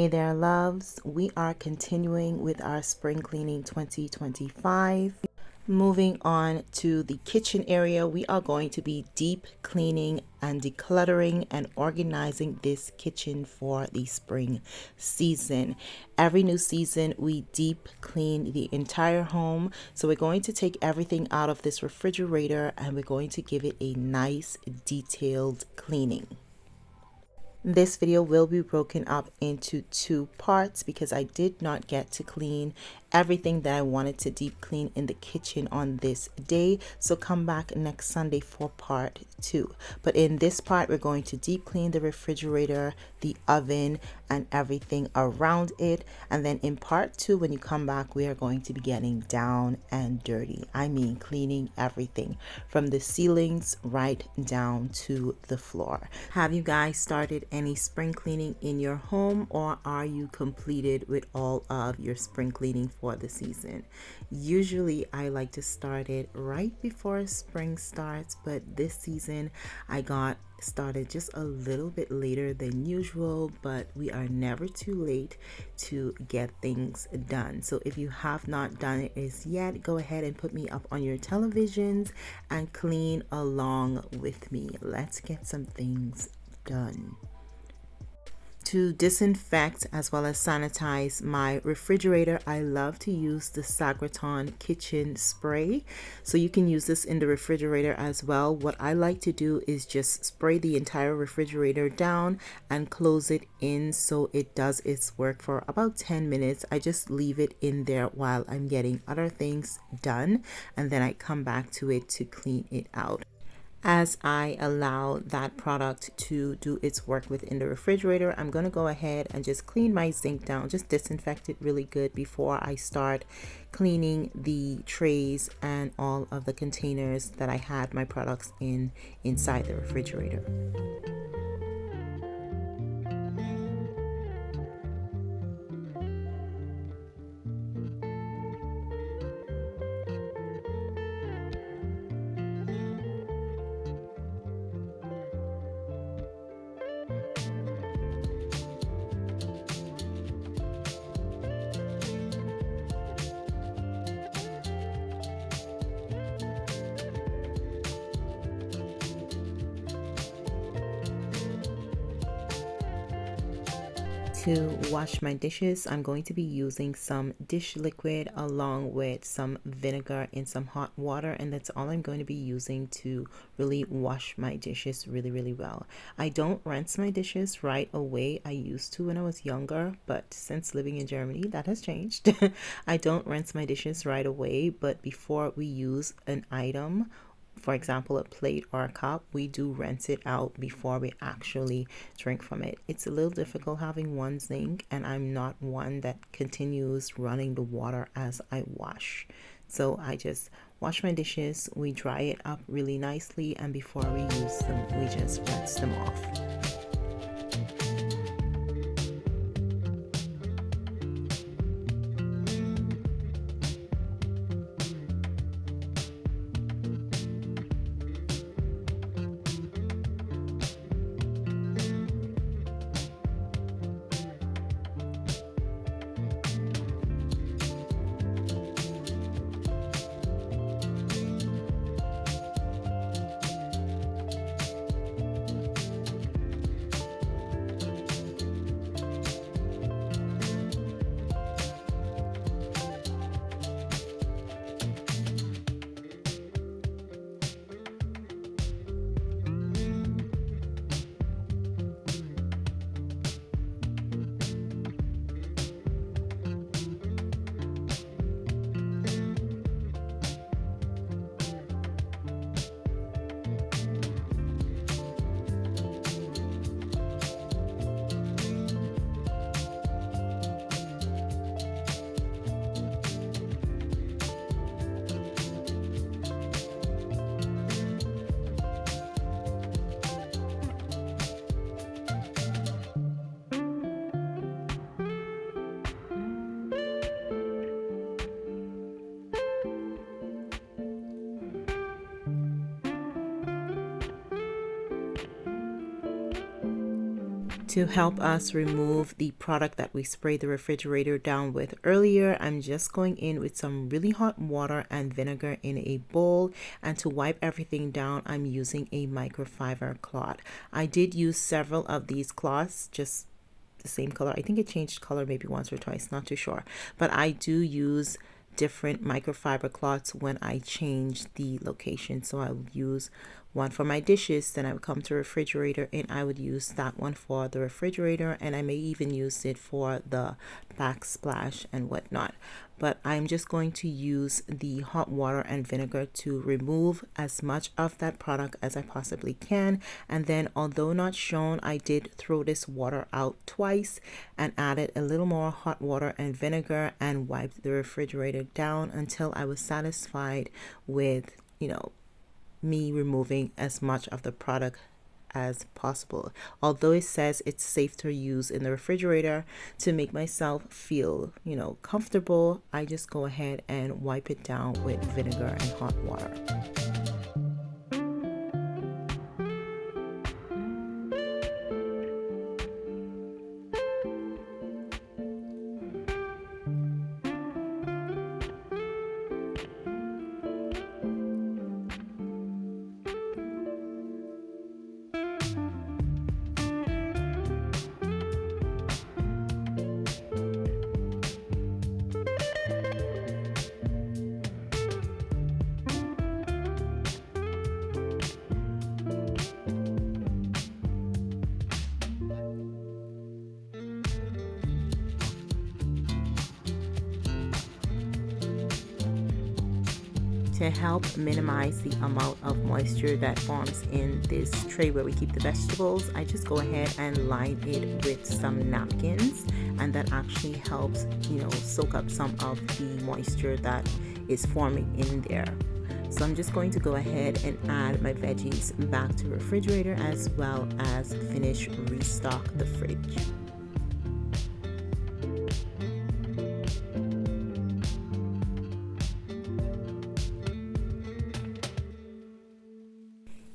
Hey there, loves. We are continuing with our spring cleaning 2025. Moving on to the kitchen area, we are going to be deep cleaning and decluttering and organizing this kitchen for the spring season. Every new season, we deep clean the entire home. So we're going to take everything out of this refrigerator and we're going to give it a nice detailed cleaning. This video will be broken up into two parts because I did not get to clean everything that I wanted to deep clean in the kitchen on this day. So come back next Sunday for part 2. But in this part, we're going to deep clean the refrigerator, the oven, and everything around it. And then in part 2, when you come back, we are going to be getting down and dirty. I mean, cleaning everything from the ceilings right down to the floor. Have you guys started any spring cleaning in your home, or are you completed with all of your spring cleaning for the season? Usually I like to start it right before spring starts, but this season I got started just a little bit later than usual, but we are never too late to get things done. So if you have not done it as yet, go ahead and put me up on your televisions and clean along with me. Let's get some things done. To disinfect as well as sanitize my refrigerator, I love to use the Sagriton kitchen spray. So you can use this in the refrigerator as well. What I like to do is just spray the entire refrigerator down and close it in so it does its work for about 10 minutes. I just leave it in there while I'm getting other things done, and then I come back to it to clean it out. As I allow that product to do its work within the refrigerator, I'm going to go ahead and just clean my sink down, just disinfect it really good before I start cleaning the trays and all of the containers that I had my products inside the refrigerator. To wash my dishes, I'm going to be using some dish liquid along with some vinegar in some hot water, and that's all I'm going to be using to really wash my dishes really well. I don't rinse my dishes right away. I used to when I was younger, but since living in Germany, that has changed. I don't rinse my dishes right away, but before we use an item, for example, a plate or a cup, we do rinse it out before we actually drink from it. It's a little difficult having one sink, and I'm not one that continues running the water as I wash. So I just wash my dishes, we dry it up really nicely, and before we use them, we just rinse them off. To help us remove the product that we sprayed the refrigerator down with earlier, I'm just going in with some really hot water and vinegar in a bowl, and to wipe everything down I'm using a microfiber cloth. I did use several of these cloths, just the same color. I think it changed color maybe once or twice, not too sure, but I do use different microfiber cloths when I change the location. So I would use one for my dishes, then I would come to the refrigerator and I would use that one for the refrigerator, and I may even use it for the backsplash and whatnot. But I'm just going to use the hot water and vinegar to remove as much of that product as I possibly can. And then, although not shown, I did throw this water out twice and added a little more hot water and vinegar and wiped the refrigerator down until I was satisfied with, me removing as much of the product as possible. Although it says it's safe to use in the refrigerator, to make myself feel, comfortable, I just go ahead and wipe it down with vinegar and hot water. To help minimize the amount of moisture that forms in this tray where we keep the vegetables, I just go ahead and line it with some napkins, and that actually helps, soak up some of the moisture that is forming in there. So I'm just going to go ahead and add my veggies back to the refrigerator, as well as restock the fridge.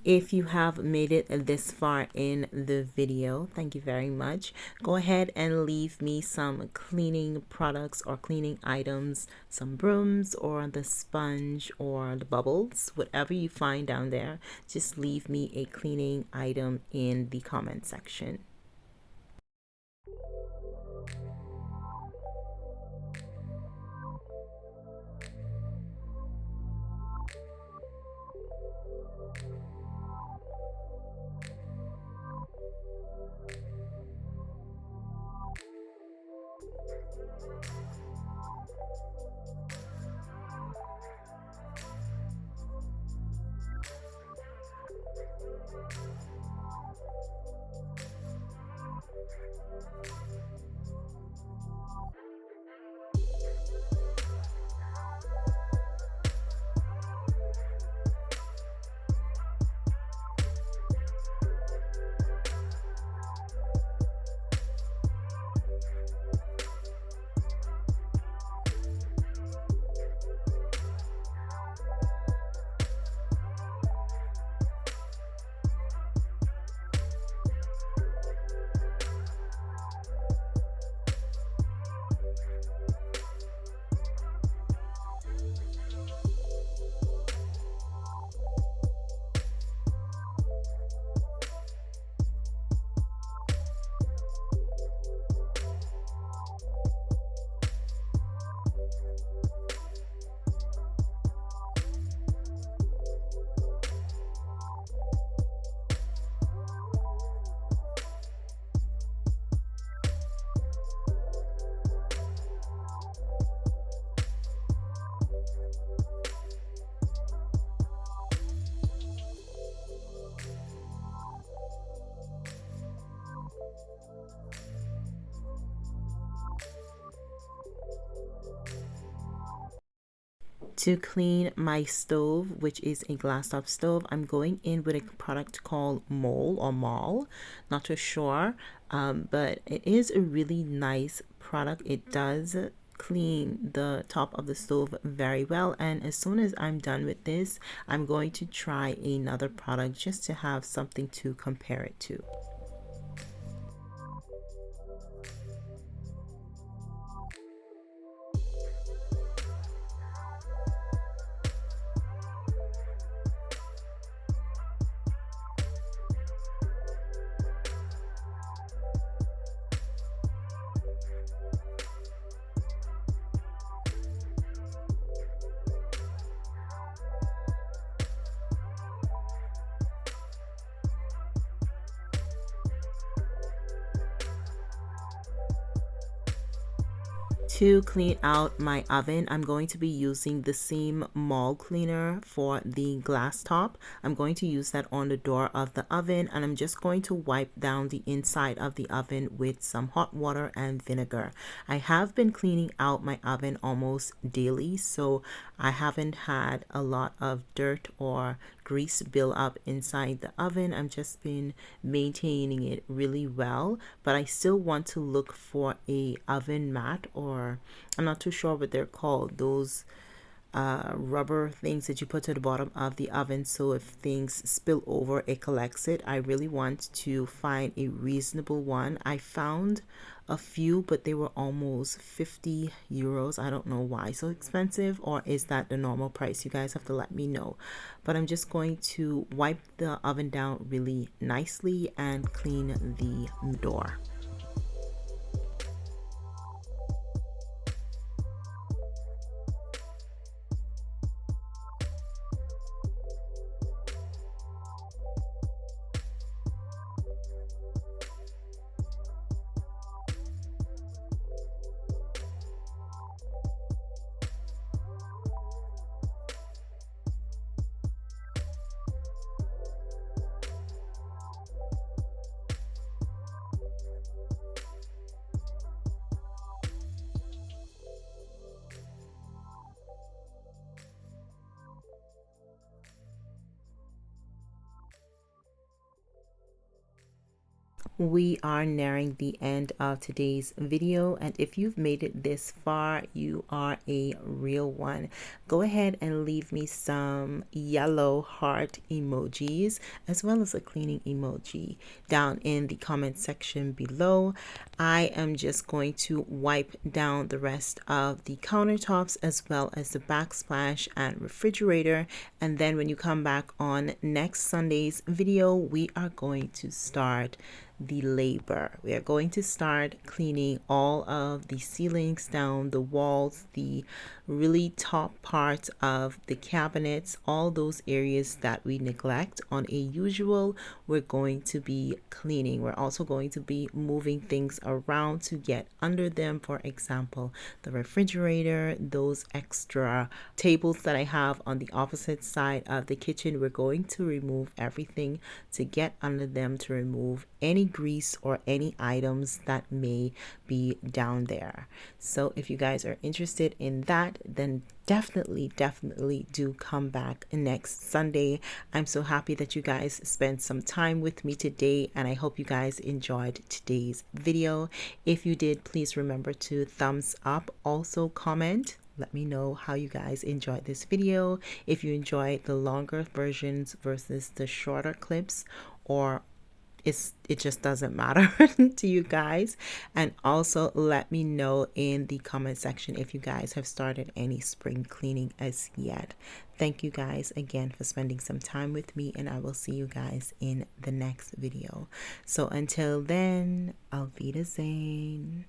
If you have made it this far in the video, thank you very much. Go ahead and leave me some cleaning products or cleaning items, some brooms or the sponge or the bubbles, whatever you find down there. Just leave me a cleaning item in the comment section. To clean my stove, which is a glass top stove, I'm going in with a product called Mole, not too sure, but it is a really nice product. It does clean the top of the stove very well, and as soon as I'm done with this, I'm going to try another product just to have something to compare it to. To clean out my oven, I'm going to be using the same mold cleaner for the glass top. I'm going to use that on the door of the oven, and I'm just going to wipe down the inside of the oven with some hot water and vinegar. I have been cleaning out my oven almost daily, so I haven't had a lot of dirt or grease build up inside the oven. I've just been maintaining it really well, but I still want to look for a oven mat, or I'm not too sure what they're called, those rubber things that you put to the bottom of the oven, so if things spill over it collects it. I really want to find a reasonable one. I found a few, but they were almost 50 euros. I don't know why so expensive, or is that the normal price? You guys have to let me know. But I'm just going to wipe the oven down really nicely and clean the door. We are nearing the end of today's video, and if you've made it this far, you are a real one. Go ahead and leave me some yellow heart emojis as well as a cleaning emoji down in the comment section below. I am just going to wipe down the rest of the countertops as well as the backsplash and refrigerator, and then when you come back on next Sunday's video, we are going to start the labor. We are going to start cleaning all of the ceilings down, the walls, the really top parts of the cabinets, all those areas that we neglect on a usual. We're going to be cleaning. We're also going to be moving things around to get under them. For example, the refrigerator, those extra tables that I have on the opposite side of the kitchen, we're going to remove everything to get under them, to remove any grease or any items that may be down there. So if you guys are interested in that, then definitely do come back next Sunday. I'm so happy that you guys spent some time with me today, and I hope you guys enjoyed today's video. If you did, please remember to thumbs up, also comment. Let me know how you guys enjoyed this video, if you enjoyed the longer versions versus the shorter clips, or it just doesn't matter to you guys. And also let me know in the comment section if you guys have started any spring cleaning as yet. Thank you guys again for spending some time with me, and I will see you guys in the next video. So until then, Auf Wiedersehen.